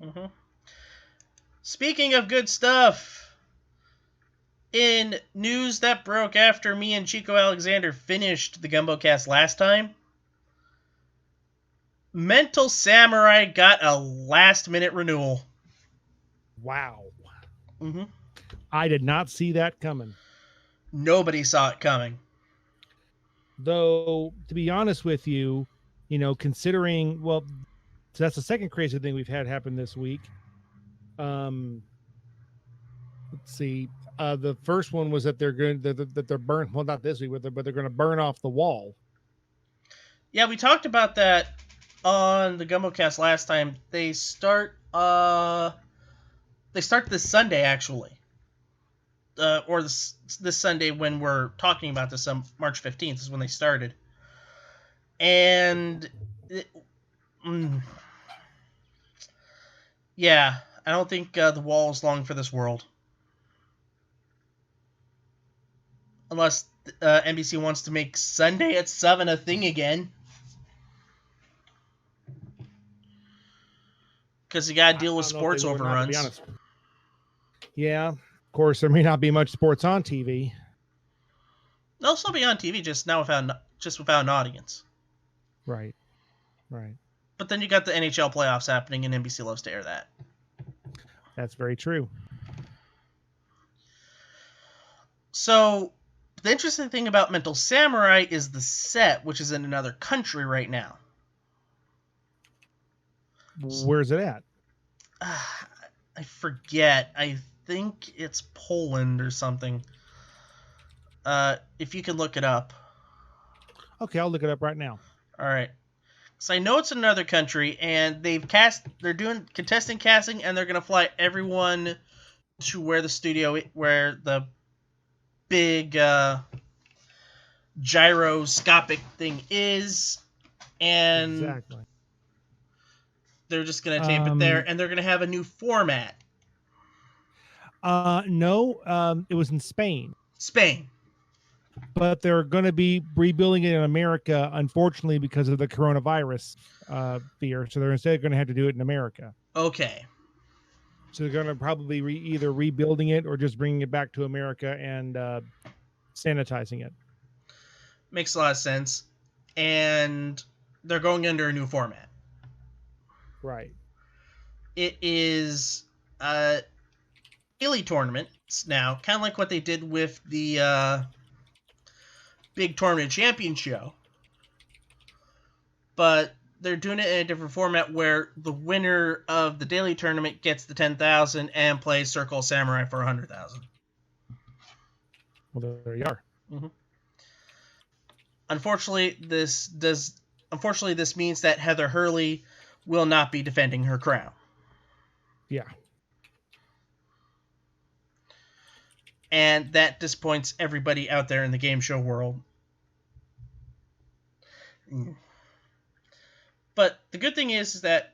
Mm-hmm. Speaking of good stuff, in news that broke after me and Chico Alexander finished the Gumbocast last time, Mental Samurai got a last-minute renewal. Wow. Mm-hmm. I did not see that coming. Nobody saw it coming. Though, to be honest with you, considering, well, so that's the second crazy thing we've had happen this week. Let's see. The first one was that they're going that they're burnt. Well, not this week, but they're going to burn off the wall. Yeah, we talked about that on the Gumbocast last time. They start this Sunday actually, or this Sunday when we're talking about this. March 15th is when they started, and yeah, I don't think the wall is long for this world, unless NBC wants to make Sunday at 7 a thing again. Because you got to deal with sports overruns. Yeah, of course, there may not be much sports on TV. They'll still be on TV, just without an audience. Right. But then you got the NHL playoffs happening, and NBC loves to air that. That's very true. So, the interesting thing about Mental Samurai is the set, which is in another country right now. Where's it at? I forget. I think it's Poland or something. If you can look it up. Okay, I'll look it up right now. All right. So I know it's another country, and they're doing contestant casting, and they're going to fly everyone to where the big gyroscopic thing is, and exactly. They're just going to tape it there, and they're going to have a new format. No, it was in Spain. But they're going to be rebuilding it in America, unfortunately, because of the coronavirus fear. So they're instead going to have to do it in America. Okay. So they're going to probably either rebuilding it or just bringing it back to America and sanitizing it. Makes a lot of sense. And they're going under a new format. Right. It is daily tournaments now, kind of like what they did with the Big Tournament Champion show. But they're doing it in a different format where the winner of the daily tournament gets the 10,000 and plays Circle of Samurai for 100,000. Well, there you are. Mm-hmm. Unfortunately, this means that Heather Hurley will not be defending her crown. Yeah. And that disappoints everybody out there in the game show world. But the good thing is that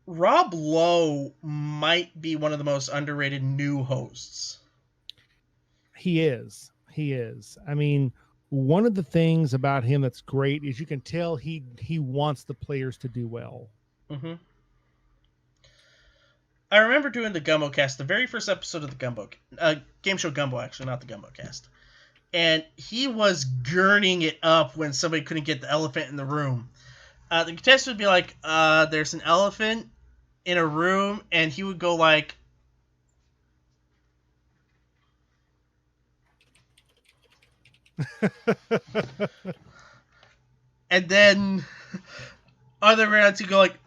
Rob Lowe might be one of the most underrated new hosts. He is. I mean, one of the things about him that's great is you can tell he wants the players to do well. Mm-hmm. I remember doing the Gumbocast, the very first episode of the Game Show Gumbo, actually, not the Gumbocast. And he was gurning it up when somebody couldn't get the elephant in the room. The contestant would be like, there's an elephant in a room, and he would go like... and then other rounds he'd go like...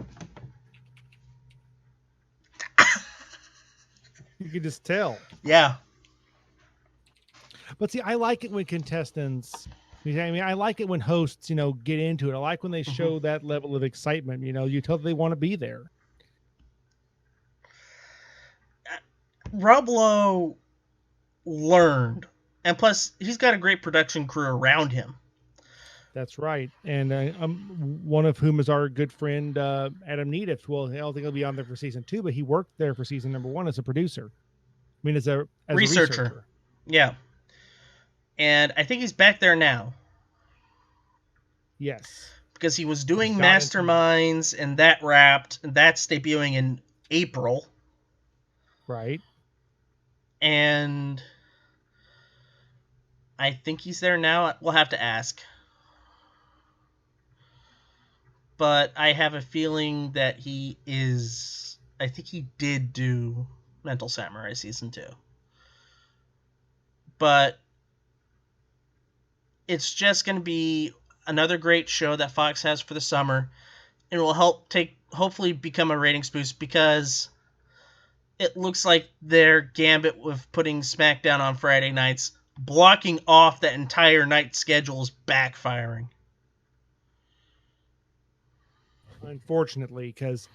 You can just tell. Yeah. But see, I like it when contestants... I mean, I like it when hosts, get into it. I like when they show that level of excitement. You tell them they want to be there. Rob Lowe learned, and plus, he's got a great production crew around him. That's right, and one of whom is our good friend Adam Needif. Well, I don't think he'll be on there for season 2, but he worked there for season number 1 as a producer. I mean, as a researcher. Yeah. And I think he's back there now. Yes. Because he was doing Masterminds, and that wrapped, and that's debuting in April. Right. And I think he's there now. We'll have to ask. But I have a feeling that he is... I think he did do Mental Samurai Season 2. But it's just going to be another great show that Fox has for the summer. It will hopefully become a ratings boost, because it looks like their gambit with putting Smackdown on Friday nights, blocking off that entire night schedule, is backfiring. Unfortunately, because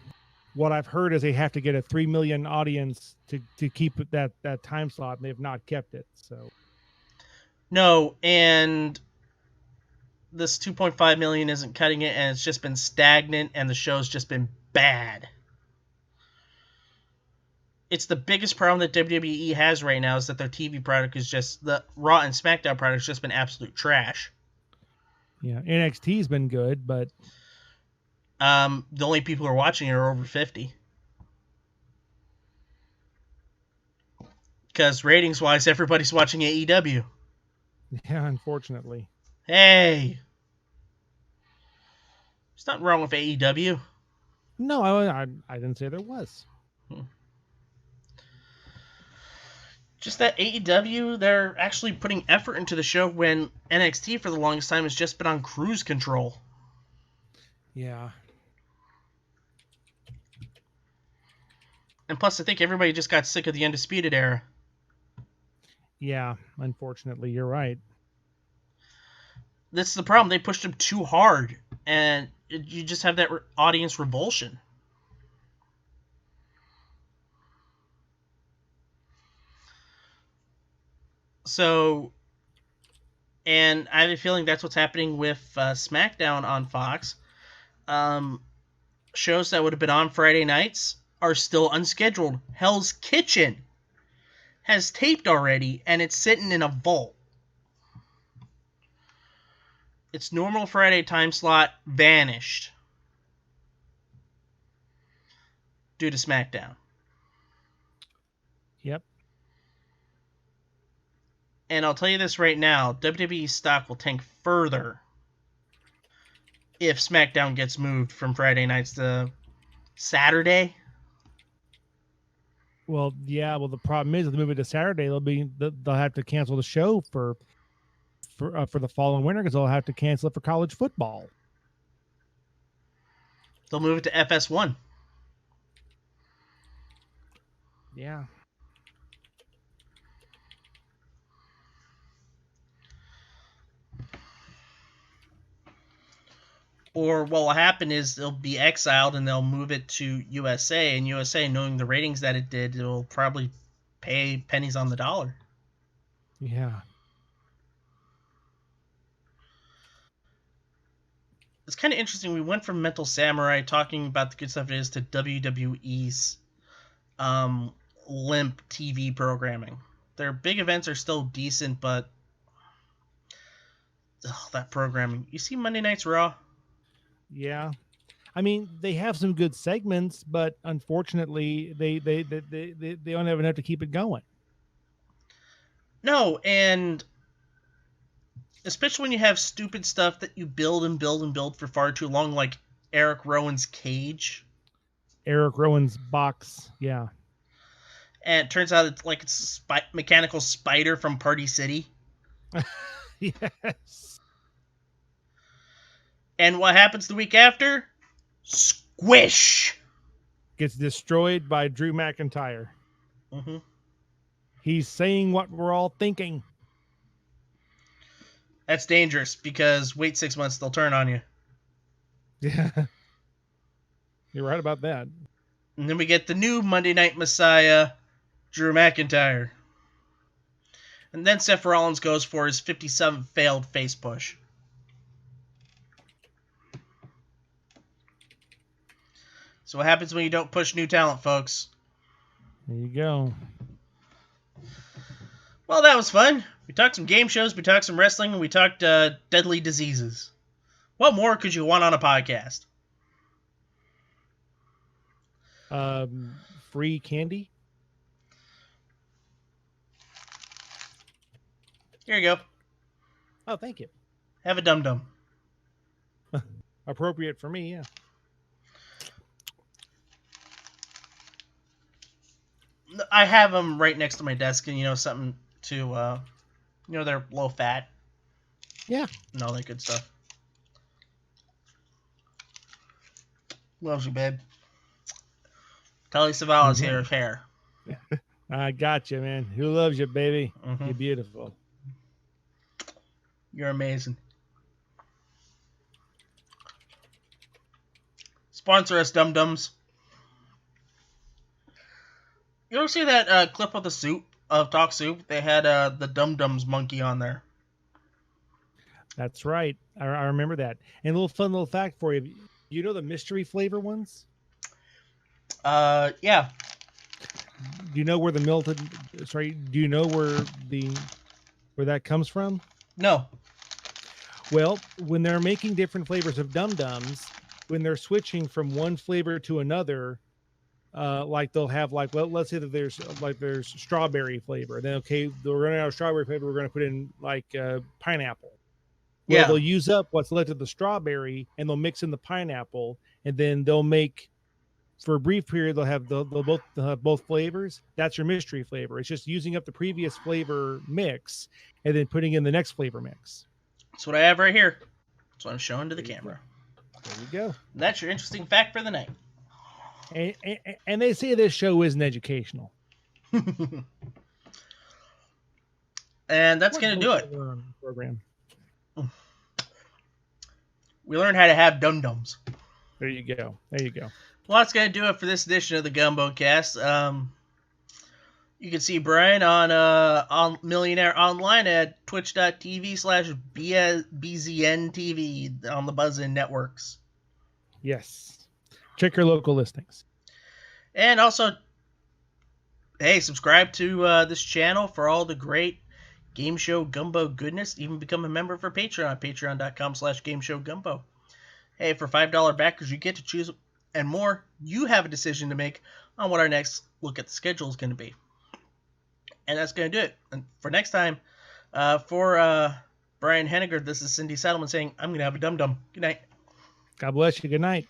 what I've heard is they have to get a 3 million audience to keep that time slot, and they've not kept it. So no, and this 2.5 million isn't cutting it, and it's just been stagnant, and the show's just been bad. It's the biggest problem that WWE has right now, is that their TV product is just... the Raw and SmackDown product has just been absolute trash. Yeah, NXT's been good, but the only people who are watching it are over 50. Because ratings-wise, everybody's watching AEW. Yeah, unfortunately. Hey! There's nothing wrong with AEW. No, I didn't say there was. Just that AEW, they're actually putting effort into the show, when NXT for the longest time has just been on cruise control. Yeah. And plus, I think everybody just got sick of the Undisputed Era. Yeah, unfortunately, you're right. That's the problem. They pushed them too hard, and you just have that audience revulsion. So, and I have a feeling that's what's happening with SmackDown on Fox. Shows that would have been on Friday nights are still unscheduled. Hell's Kitchen has taped already, and it's sitting in a vault. Its normal Friday time slot vanished due to SmackDown. Yep. And I'll tell you this right now, WWE stock will tank further if SmackDown gets moved from Friday nights to Saturday. Well, yeah. Well, the problem is, if they move it to Saturday, they'll have to cancel the show for the following winter, because they'll have to cancel it for college football. They'll move it to FS1. Yeah. Or what will happen is they'll be exiled and they'll move it to USA, and USA, knowing the ratings that it did, it will probably pay pennies on the dollar. Yeah. It's kind of interesting. We went from Mental Samurai talking about the good stuff it is to WWE's limp TV programming. Their big events are still decent, but that programming. You see Monday Night's Raw? Yeah. I mean, they have some good segments, but unfortunately, they don't have enough to keep it going. No, and especially when you have stupid stuff that you build and build and build for far too long, like Eric Rowan's cage. Eric Rowan's box, yeah. And it turns out it's a mechanical spider from Party City. Yes. And what happens the week after? Squish! Gets destroyed by Drew McIntyre. Mm-hmm. He's saying what we're all thinking. That's dangerous, because wait 6 months, they'll turn on you. Yeah. You're right about that. And then we get the new Monday Night Messiah, Drew McIntyre. And then Seth Rollins goes for his 57th failed face push. So what happens when you don't push new talent, folks? There you go. Well, that was fun. We talked some game shows, we talked some wrestling, and we talked deadly diseases. What more could you want on a podcast? free candy. Here you go. Oh, thank you. Have a dum-dum. Appropriate for me, yeah. I have them right next to my desk, and something to, they're low fat. Yeah. And all that good stuff. Loves you, babe. Telly Savalas here. I got you, man. Who loves you, baby? Mm-hmm. You're beautiful. You're amazing. Sponsor us, dum-dums. You ever see that clip of Talk Soup? They had the Dum-Dums monkey on there. That's right. I remember that. And a little fact for you. You know the mystery flavor ones? Yeah. Do you know where do you know where that comes from? No. Well, when they're making different flavors of Dum-Dums, when they're switching from one flavor to another, like they'll have let's say that there's strawberry flavor. Then we're running out of strawberry flavor. We're going to put in pineapple. Well, yeah. They'll use up what's left of the strawberry and they'll mix in the pineapple, and then they'll make, for a brief period, they'll have both flavors. That's your mystery flavor. It's just using up the previous flavor mix and then putting in the next flavor mix. That's what I have right here. That's what I'm showing to the camera. There you go. And that's your interesting fact for the night. And they say this show isn't educational. And that's going to do it. Program. We learned how to have dum-dums. There you go. Well, that's going to do it for this edition of the Gumbocast. You can see Brian on Millionaire Online at twitch.tv/BZNTV on the Buzzin Networks. Yes. Check your local listings. And also, hey, subscribe to this channel for all the great Game Show Gumbo goodness. Even become a member for Patreon, patreon.com/GameShowGumbo. Hey, for $5 backers, you get to choose, and more, you have a decision to make on what our next look at the schedule is going to be. And that's going to do it. And for next time, for Brian Henegar, this is Cyndi Seidelman saying, I'm going to have a dum-dum. Good night. God bless you. Good night.